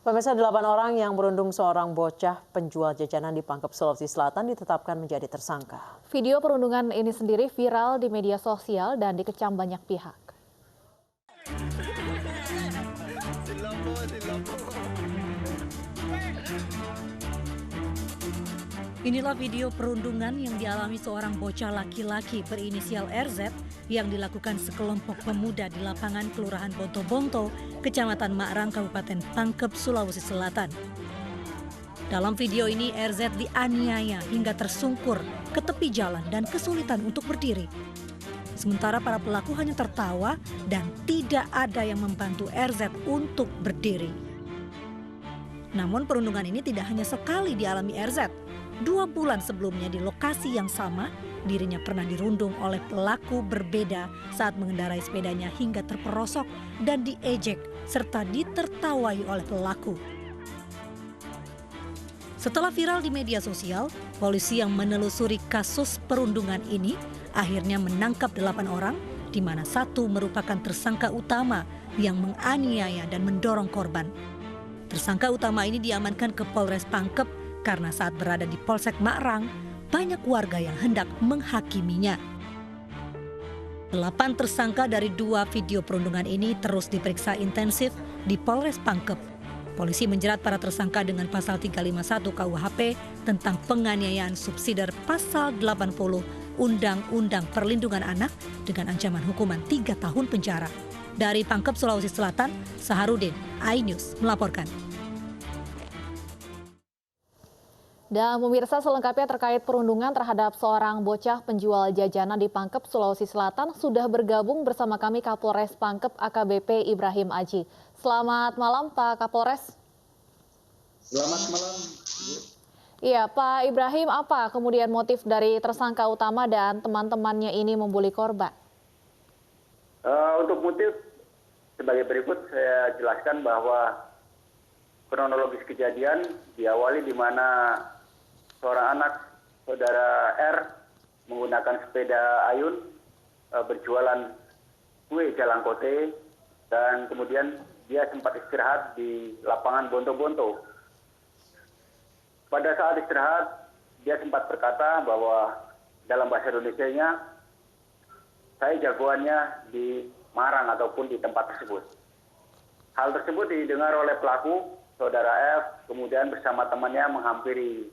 Pemirsa, 8 orang yang berundung seorang bocah penjual jajanan di Pangkep, Sulawesi Selatan ditetapkan menjadi tersangka. Video perundungan ini sendiri viral di media sosial dan dikecam banyak pihak. Inilah video perundungan yang dialami seorang bocah laki-laki berinisial RZ yang dilakukan sekelompok pemuda di lapangan Kelurahan Bonto-Bonto, Kecamatan Makrang, Kabupaten Pangkep, Sulawesi Selatan. Dalam video ini RZ dianiaya hingga tersungkur ke tepi jalan dan kesulitan untuk berdiri. Sementara para pelaku hanya tertawa dan tidak ada yang membantu RZ untuk berdiri. Namun perundungan ini tidak hanya sekali dialami RZ. 2 bulan sebelumnya di lokasi yang sama, dirinya pernah dirundung oleh pelaku berbeda saat mengendarai sepedanya hingga terperosok dan diejek serta ditertawai oleh pelaku. Setelah viral di media sosial, polisi yang menelusuri kasus perundungan ini akhirnya menangkap 8 orang, di mana 1 merupakan tersangka utama yang menganiaya dan mendorong korban. Tersangka utama ini diamankan ke Polres Pangkep karena saat berada di Polsek Makrang, banyak warga yang hendak menghakiminya. 8 tersangka dari 2 video perundungan ini terus diperiksa intensif di Polres Pangkep. Polisi menjerat para tersangka dengan pasal 351 KUHP tentang penganiayaan subsidiar pasal 80 Undang-Undang Perlindungan Anak dengan ancaman hukuman 3 tahun penjara. Dari Pangkep, Sulawesi Selatan, Saharudin, iNews melaporkan. Dan pemirsa, selengkapnya terkait perundungan terhadap seorang bocah penjual jajanan di Pangkep, Sulawesi Selatan sudah bergabung bersama kami Kapolres Pangkep AKBP Ibrahim Aji. Selamat malam Pak Kapolres. Selamat malam. Iya Pak Ibrahim, apa kemudian motif dari tersangka utama dan teman-temannya ini membuli korban? Untuk motif sebagai berikut saya jelaskan bahwa kronologis kejadian diawali di mana seorang anak saudara R menggunakan sepeda ayun berjualan kue Jalangkote dan kemudian dia sempat istirahat di lapangan Bonto-Bonto. Pada saat istirahat dia sempat berkata bahwa dalam bahasa Indonesianya, saya jagoannya di Marang ataupun di tempat tersebut. Hal tersebut didengar oleh pelaku, saudara F, kemudian bersama temannya menghampiri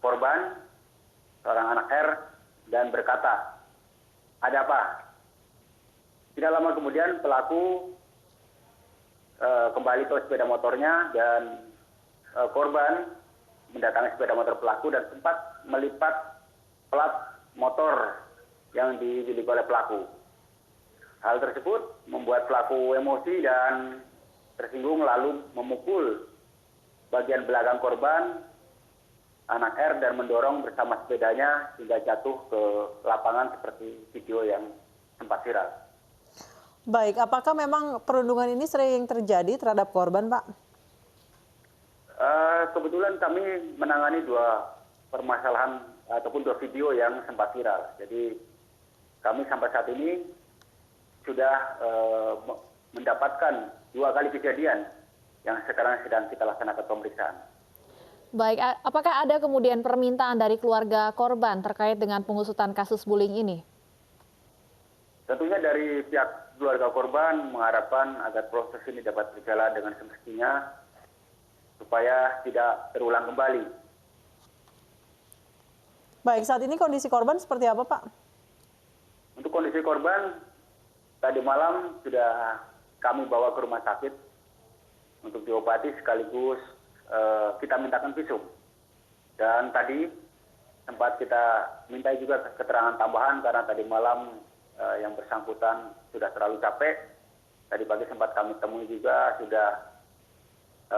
korban, seorang anak R, dan berkata, "Ada apa?" Tidak lama kemudian pelaku kembali ke sepeda motornya dan korban mendatangi sepeda motor pelaku dan sempat melipat plat motor yang dimiliki oleh pelaku. Hal tersebut membuat pelaku emosi dan tersinggung lalu memukul bagian belakang korban, anak R, dan mendorong bersama sepedanya hingga jatuh ke lapangan seperti video yang sempat viral. Baik, apakah memang perundungan ini sering terjadi terhadap korban, Pak? Kebetulan kami menangani 2 permasalahan ataupun 2 video yang sempat viral. Jadi kami sampai saat ini sudah mendapatkan 2 kali kejadian yang sekarang sedang kita laksanakan pemeriksaan. Baik, apakah ada kemudian permintaan dari keluarga korban terkait dengan pengusutan kasus bullying ini? Tentunya dari pihak keluarga korban mengharapkan agar proses ini dapat berjalan dengan semestinya supaya tidak terulang kembali. Baik, saat ini kondisi korban seperti apa, Pak? Untuk kondisi korban, tadi malam sudah kami bawa ke rumah sakit untuk diobati sekaligus kita mintakan visum. Dan tadi sempat kita minta juga keterangan tambahan karena tadi malam yang bersangkutan sudah terlalu capek. Tadi pagi sempat kami temui juga sudah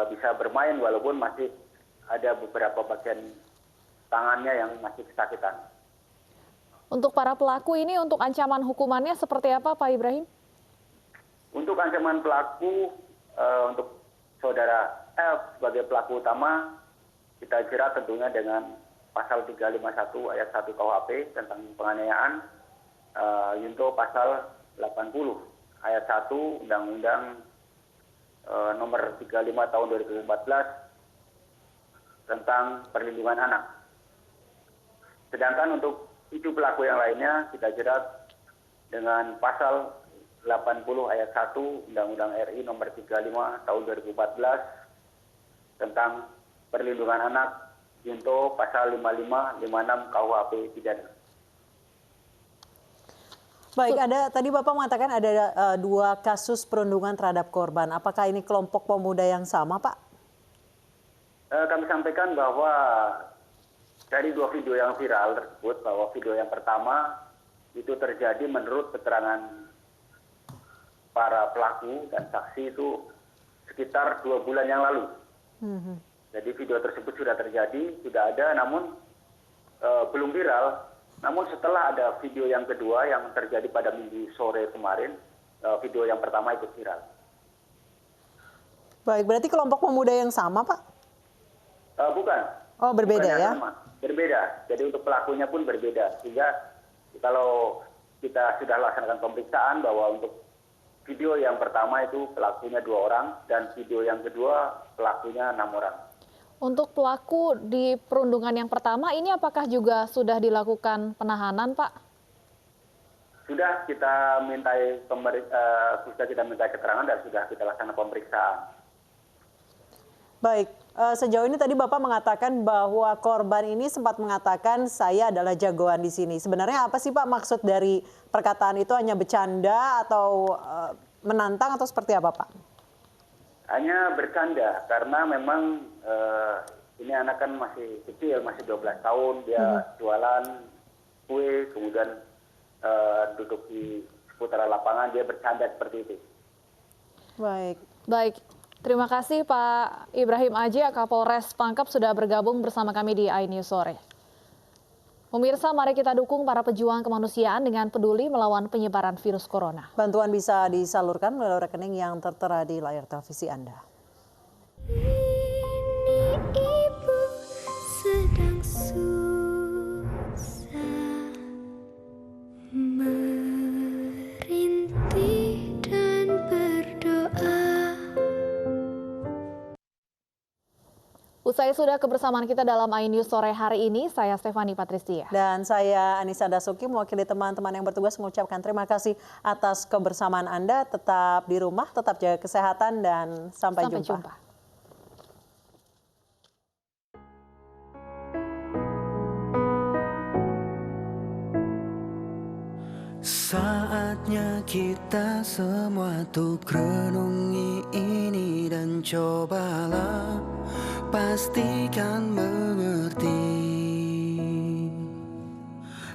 bisa bermain walaupun masih ada beberapa bagian tangannya yang masih kesakitan. Untuk para pelaku ini, untuk ancaman hukumannya seperti apa Pak Ibrahim? Untuk ancaman pelaku, untuk saudara F sebagai pelaku utama, kita jerat tentunya dengan pasal 351 ayat 1 KUHP tentang penganiayaan, junto pasal 80 ayat 1 Undang-Undang nomor 35 tahun 2014 tentang perlindungan anak. Sedangkan untuk 7 pelaku yang lainnya kita jerat dengan pasal 80 ayat 1 Undang-Undang RI nomor 35 tahun 2014 tentang perlindungan anak, junto pasal 55, 56 KUHP pidana. Baik, tadi Bapak mengatakan ada 2 kasus perundungan terhadap korban. Apakah ini kelompok pemuda yang sama, Pak? Kami sampaikan bahwa dari 2 video yang viral tersebut, bahwa video yang pertama itu terjadi menurut keterangan para pelaku dan saksi itu sekitar 2 bulan yang lalu. Jadi video tersebut sudah terjadi, sudah ada, namun belum viral. Namun setelah ada video yang kedua yang terjadi pada Minggu sore kemarin, video yang pertama itu viral. Baik, berarti kelompok pemuda yang sama, Pak? Bukan. Oh, berbeda Bukan ya? sama. Berbeda. Jadi untuk pelakunya pun berbeda. Sehingga kalau kita sudah laksanakan pemeriksaan bahwa untuk video yang pertama itu pelakunya 2 orang dan video yang kedua pelakunya 6 orang. Untuk pelaku di perundungan yang pertama ini apakah juga sudah dilakukan penahanan, Pak? Sudah kita mintai keterangan dan sudah kita laksanakan pemeriksaan. Baik, sejauh ini tadi Bapak mengatakan bahwa korban ini sempat mengatakan saya adalah jagoan di sini. Sebenarnya apa sih Pak maksud dari perkataan itu, hanya bercanda atau menantang atau seperti apa Pak? Hanya bercanda karena memang ini anak kan masih kecil, masih 12 tahun, dia jualan kue, kemudian duduk di seputaran lapangan, dia bercanda seperti itu. Baik. Terima kasih Pak Ibrahim Aji, Kapolres Pangkep sudah bergabung bersama kami di iNews Sore. Pemirsa, mari kita dukung para pejuang kemanusiaan dengan peduli melawan penyebaran virus corona. Bantuan bisa disalurkan melalui rekening yang tertera di layar televisi Anda. Ini ibu sedang susah, merintih dan berdoa. Usai sudah kebersamaan kita dalam iNews Sore hari ini, saya Stefani Patristia. Dan saya Anissa Dasuki, mewakili teman-teman yang bertugas mengucapkan terima kasih atas kebersamaan Anda. Tetap di rumah, tetap jaga kesehatan, dan sampai jumpa. Saatnya kita semua tuh renungi ini dan cobalah pastikan mengerti.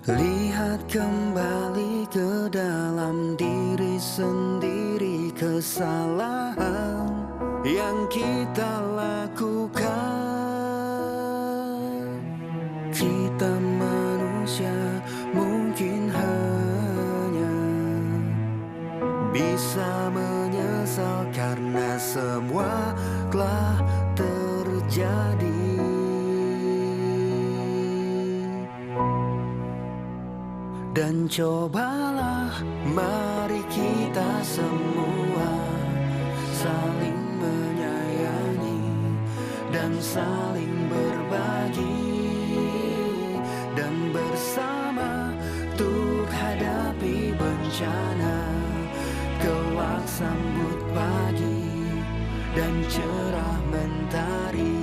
Lihat kembali ke dalam diri sendiri kesalahan yang kita lakukan. Kita manusia mungkin hanya bisa menyesal karena semua telah terjadi. Dan cobalah mari kita semua saling menyayangi dan saling berbagi, dan bersama untuk hadapi bencana. Kelak sambut pagi dan cerah mentari.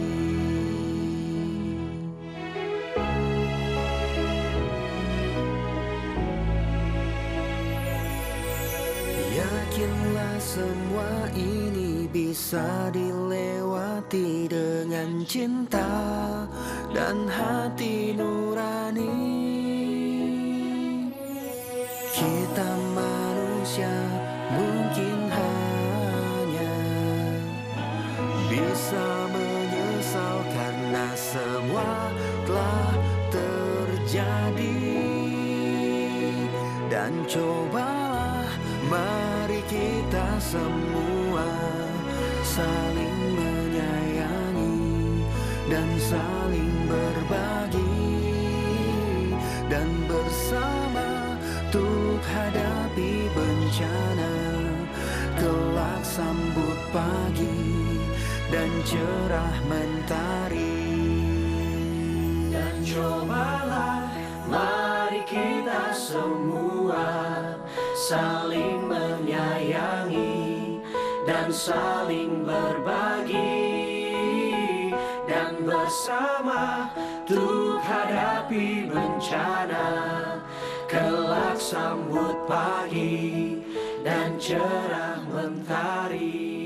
Yakinlah semua ini bisa dilewati dengan cinta dan hati nurani. Kita manusia mungkin hanya bisa menyesal karena semua telah terjadi. Dan cobalah mari kita semua saling menyayangi dan saling berbagi, dan bersama untuk hadapi bencana. kelak sambut pagi dan cerah mentari. Dan cobalah mari kita semua saling menyayangi dan saling berbagi, dan bersama untuk hadapi bencana, kelak sambut pagi dan cerah mentari.